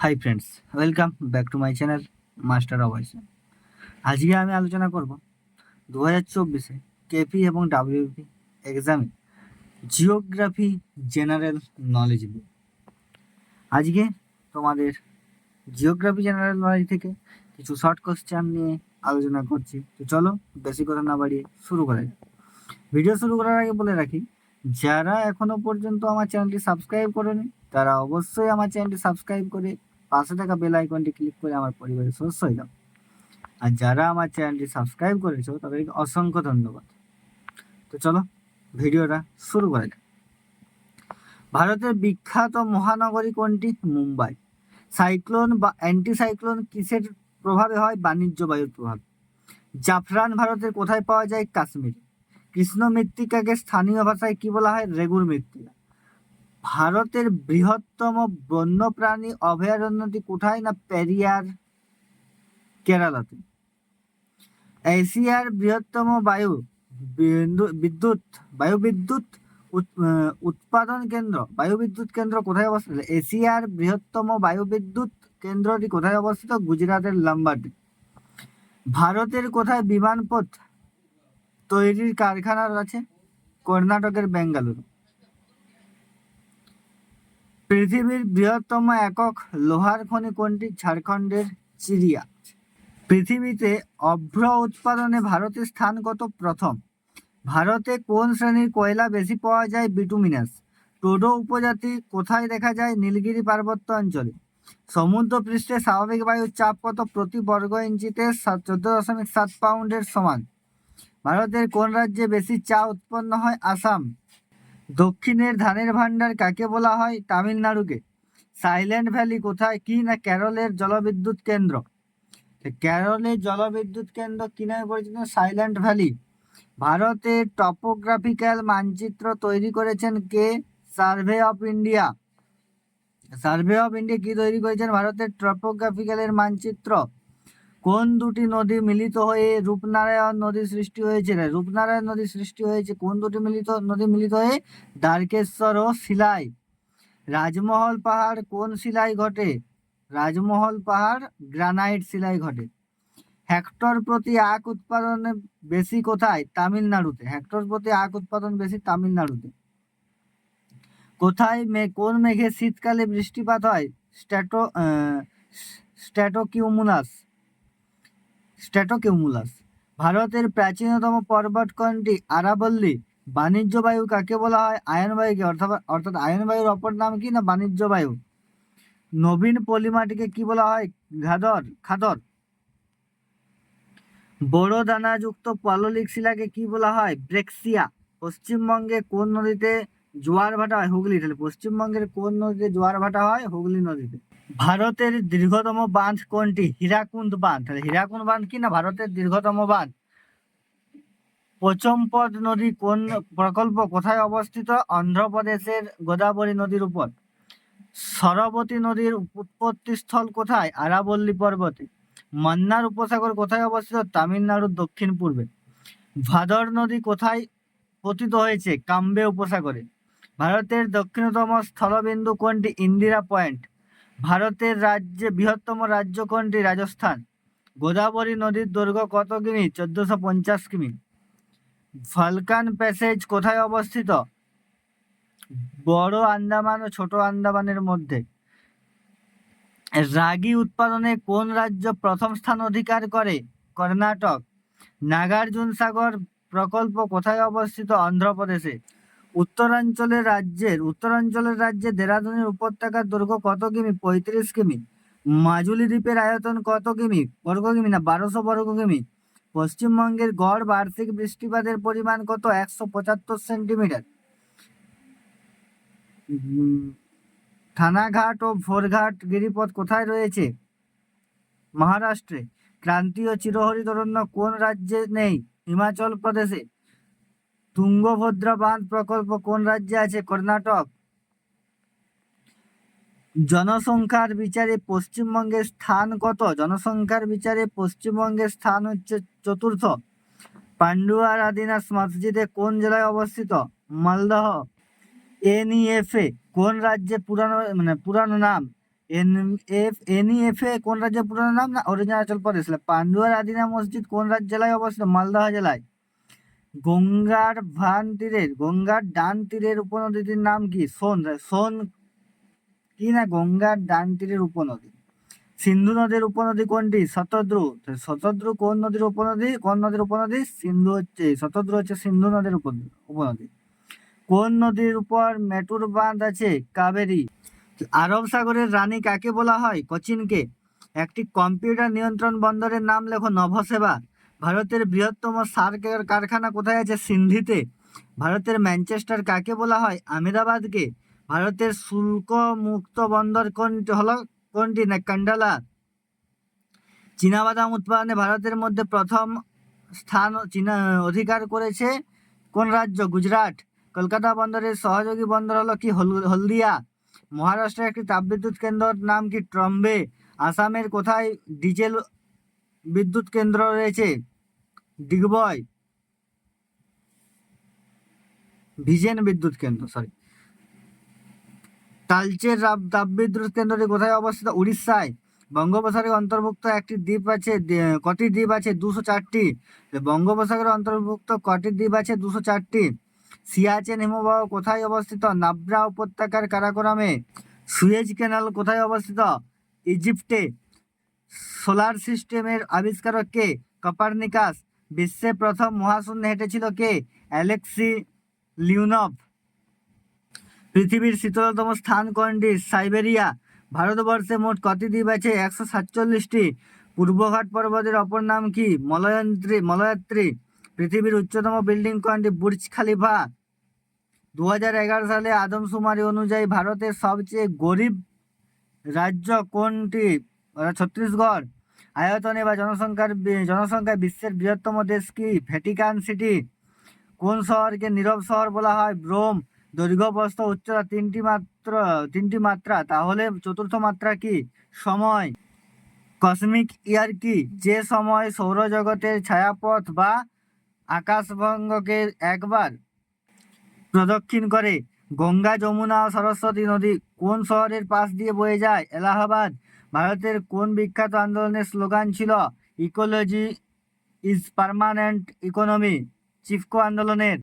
High friends, welcome back to my channel master অভয়েস। আজকে আমি আলোচনা করব 2024 কেপি এবং ডাব্লিউপি এক্সামে জিওগ্রাফি জেনারেল নলেজ নিয়ে। আজকে তোমাদের জিওগ্রাফি জেনারেল নলেজ থেকে কিছু শর্ট কোশ্চেন নিয়ে আলোচনা করছি। তো চলো বেশি কথা না বাড়িয়ে শুরু করা যাক। ভিডিও শুরু করার আগে বলে রাখি, যারা এখনো পর্যন্ত আমার চ্যানেলটি সাবস্ক্রাইব করেনি তারা অবশ্যই আমার চ্যানেলটি সাবস্ক্রাইব করে পাশে থাকা বেল আইকনটি ক্লিক করে আমার পরিবারের সদস্য হয়ে যাও। আর যারা আমার চ্যানেলটি সাবস্ক্রাইব করেছো তাদেরকে অসংখ্য ধন্যবাদ। তো চলো ভিডিওটা শুরু করা যাক। ভারতের বিখ্যাত মহানগরী কোনটি? মুম্বাই। সাইক্লোন বা অ্যান্টিসাইক্লোন কিসের প্রভাবে হয়? বাণিজ্য বায়ুর প্রভাবে। জাফরান ভারতের কোথায় পাওয়া যায়? কাশ্মীর। কৃষ্ণ মৃত্তিকাকে স্থানীয় ভাষায় কি বলা হয়? রেগুর মৃত্তিকা। ভারতের বৃহত্তম বন্যপ্রাণী অভয়ারণ্যটি কোথায়? না পেরিয়ার, কেরালাতে। এশিয়ার বৃহত্তম বায়ুবিদ্যুৎ বায়ুবিদ্যুৎ কেন্দ্র কোথায় অবস্থিত? এশিয়ার বৃহত্তম বায়ুবিদ্যুৎ কেন্দ্রটি কোথায় অবস্থিত? গুজরাটের লাম্বার্ডে। ভারতের কোথায় বিমানপথ তৈরির কারখানা আছে? কর্ণাটকের বেঙ্গালুরু। পৃথিবীর বৃহত্তম একক লোহার খনি কোনটি? ঝাড়খণ্ডের চিরিয়া। পৃথিবীতে অভ্র উৎপাদনে ভারতের স্থান কত? প্রথম। ভারতে কোন শ্রেণীর কয়লা বেশি পাওয়া যায়? বিটুমিনাস। টোডো উপজাতি কোথায় দেখা যায়? নীলগিরি পার্বত্য অঞ্চলে। সমুদ্রপৃষ্ঠে স্বাভাবিক বায়ুর চাপ কত? প্রতি বর্গ ইঞ্চিতে 14.7 পাউন্ডের সমান। ভারতের কোন রাজ্যে বেশি চা উৎপন্ন হয়? আসাম। দক্ষিণের ধানের ভান্ডার কাকে বলা হয়? তামিলনাড়ুকে। সাইলেন্ট ভ্যালি কোথায়? কি না কেরলের জলবিদ্যুৎ কেন্দ্র। কেরলের জলবিদ্যুৎ কেন্দ্র কি নামে পরিচিত? Silent valley. ভারতের টপোগ্রাফিক্যাল মানচিত্র তৈরি করেছেন কে? Survey of India. Survey of India কি তৈরি করেছেন? ভারতের টপোগ্রাফিক্যালের মানচিত্র। কোন দুটি নদী মিলিত হয়ে রূপনারায়ণ নদী সৃষ্টি হয়েছে? রূপনারায়ণ নদী সৃষ্টি হয়েছে কোন দুটি নদী মিলিত হয়ে? দ্বারকেশ্বর ও শিলাই। রাজমহল পাহাড় কোন শিলায় ঘটে? রাজমহল পাহাড় গ্রানাইট শিলায় ঘটে। হেক্টর প্রতি আখ উৎপাদনে বেশি কোথায়? তামিলনাড়ুতে। হেক্টর প্রতি আখ উৎপাদন বেশি তামিলনাড়ুতে। কোথায় কোন মেঘে শীতকালে বৃষ্টিপাত হয়? স্ট্র্যাটোকিউমুলাস। ভারতের প্রাচীনতম পর্বত কোনটি? আরাবল্লী। বাণিজ্য বায়ু কাকে বলা হয়? আয়ন বায়ুকে। অর্থাৎ আয়ন বায়ুর অপর নাম কি? না বাণিজ্য বায়ু। নবীন পলিমাটিকে কি বলা হয়? খাদর। বড় দানাযুক্ত পাললিক শিলাকে কি বলা হয়? ব্রেক্সিয়া। পশ্চিমবঙ্গে কোন নদীতে জোয়ার ভাটা হয়? হুগলি। তাহলে পশ্চিমবঙ্গের কোন নদীতে জোয়ার ভাটা হয়? হুগলি নদীতে। ভারতের দীর্ঘতম বাঁধ কোনটি? হীরাকুন্দ বাঁধ। তাহলে হীরাকুন্দ বাঁধ কি না ভারতের দীর্ঘতম বাঁধ। পচমপদ নদী কোন প্রকল্প কোথায় অবস্থিত? অন্ধ্রপ্রদেশের গোদাবরী নদীর উপর। সরবতী নদীর উৎপত্তি স্থল কোথায়? আরাবল্লী পর্বতে। মান্নার উপসাগর কোথায় অবস্থিত? তামিলনাড়ুর দক্ষিণ পূর্বে। ভাদর নদী কোথায় পতিত হয়েছে? কাম্বে উপসাগরে। ভারতের দক্ষিণতম স্থলবিন্দু কোনটি? ইন্দিরা পয়েন্ট। ভারতের বৃহত্তম রাজ্য কোনটি? রাজস্থান। গোদাবরী নদীর দৈর্ঘ্য কত কিমি? 1450 কিমি। ফাল্কন প্যাসেজ কোথায় অবস্থিত? বড় আন্দামান ও ছোট আন্দামানের মধ্যে। রাগি উৎপাদনে কোন রাজ্য প্রথম স্থান অধিকার করে? কর্ণাটক। নাগার্জুন সাগর প্রকল্প কোথায় অবস্থিত? অন্ধ্রপ্রদেশে। উত্তরাঞ্চলের রাজ্যে দেরাদুনের উপত্যকার দৈর্ঘ্য কত কিমি? 35 কিমি। মাজুলি দ্বীপের আয়তন কত কিমি? বর্গ কিমি না 1200 বর্গ কিমি। পশ্চিমবঙ্গের গড় বার্ষিক বৃষ্টিপাতের পরিমাণ কত? 175 সেন্টিমিটার। থানাঘাট ও ভোরঘাট গিরিপথ কোথায় রয়েছে? মহারাষ্ট্রে। ক্রান্তীয় চিরহরিৎ অরণ্য কোন রাজ্যে নেই? হিমাচল প্রদেশে। তুঙ্গভদ্রা বাঁধ প্রকল্প কোন রাজ্যে আছে? কর্ণাটক। জনসংখ্যার বিচারে পশ্চিমবঙ্গের স্থান কত? জনসংখ্যার বিচারে পশ্চিমবঙ্গের স্থান হচ্ছে চতুর্থ। পান্ডুয়ার আদিনাথ মসজিদে কোন জেলায় অবস্থিত? মালদহ। NEFA কোন রাজ্যে পুরানো নাম? NEFA কোন রাজ্যের পুরোনো নাম? না অরুণাচল প্রদেশ। পান্ডুয়ার আদিনা মসজিদ কোন জেলায় অবস্থিত? মালদহ জেলায়। গঙ্গার ডান তীরের উপনদীটির নাম কি? সোন কি না গঙ্গার ডান তীরের উপনদী। সিন্ধু নদীর উপনদী কোনটি? শতদ্রু। শতদ্রু কোন নদীর উপনদী? শতদ্রু হচ্ছে সিন্ধু নদীর উপনদী। কোন নদীর উপর মেটুর বাঁধ আছে? কাবেরী। আরব সাগরের রানী কাকে বলা হয়? কোচিনকে। একটি কম্পিউটার নিয়ন্ত্রণ বন্দরের নাম লেখো। নভসেবা। ভারতের বৃহত্তম সার কারখানা কোথায় আছে? সিন্ধিতে। ভারতের ম্যানচেস্টার কাকে বলা হয়? আহমেদাবাদকে। ভারতের শুল্ক মুক্ত বন্দর কোনটি? না কান্ডালা। চীনাবাদাম উৎপাদনে ভারতের মধ্যে প্রথম স্থান অধিকার করেছে কোন রাজ্য? গুজরাট। কলকাতা বন্দরের সহযোগী বন্দর হলো কি? হলদিয়া। মহারাষ্ট্রের একটি তাপবিদ্যুৎ কেন্দ্রের নাম কি? ট্রম্বে। আসামের কোথায় ডিজেল বিদ্যুৎ কেন্দ্র রয়েছে? ডিগবয়। ভিজেন বিদ্যুৎ কেন্দ্র, তালচের তাপবিদ্যুৎ কেন্দ্রটি কোথায় অবস্থিত? উড়িষ্যায়। বঙ্গোপসাগরের অন্তর্ভুক্ত একটি দ্বীপ আছে, কটি দ্বীপ আছে? 204টি। বঙ্গোপসাগরের অন্তর্ভুক্ত কটি দ্বীপ আছে? 204টি। সিয়াচেন হিমবাহ কোথায় অবস্থিত? নাব্রা উপত্যকার কারাকোরামে। সুয়েজ ক্যানাল কোথায় অবস্থিত? ইজিপ্টে। সোলার সিস্টেমের আবিষ্কারক কে? কোপার্নিকাস। বিশ্বে প্রথম মহাশূন্যে হেঁটেছিল কে? Alexi Leonov. পৃথিবীর শীতলতম স্থান কোনটি? সাইবেরিয়া। ভারতবর্ষে মোট কটি দ্বীপ আছে? 147টি। পূর্বঘাট পর্বতের অপর নাম কি? মলয়াত্রী। পৃথিবীর উচ্চতম বিল্ডিং কোনটি? বুর্জ খালিফা। 2011 সালে আদমশুমারি অনুযায়ী ভারতের সবচেয়ে গরিব রাজ্য কোনটি? ছত্তিশগড়। আয়তনে বা জনসংখ্যায় বিশ্বের বৃহত্তম দেশ কি? Vatican city. কোন শহরকে নীরব শহর বলা হয়? রোম। দৈর্ঘ্য, প্রস্থ, উচ্চতা তিনটি মাত্রা, তাহলে চতুর্থ মাত্রা কি? সময়। কসমিক ইয়ার কি? যে সময় সৌরজগতের ছায়াপথ বা আকাশভঙ্গকে একবার প্রদক্ষিণ করে। গঙ্গা, যমুনা ও সরস্বতী নদী কোন শহরের পাশ দিয়ে বয়ে যায়? এলাহাবাদ। ভারতের কোন বিখ্যাত আন্দোলনের স্লোগান ছিল ecology is permanent economy? Chipko আন্দোলনের।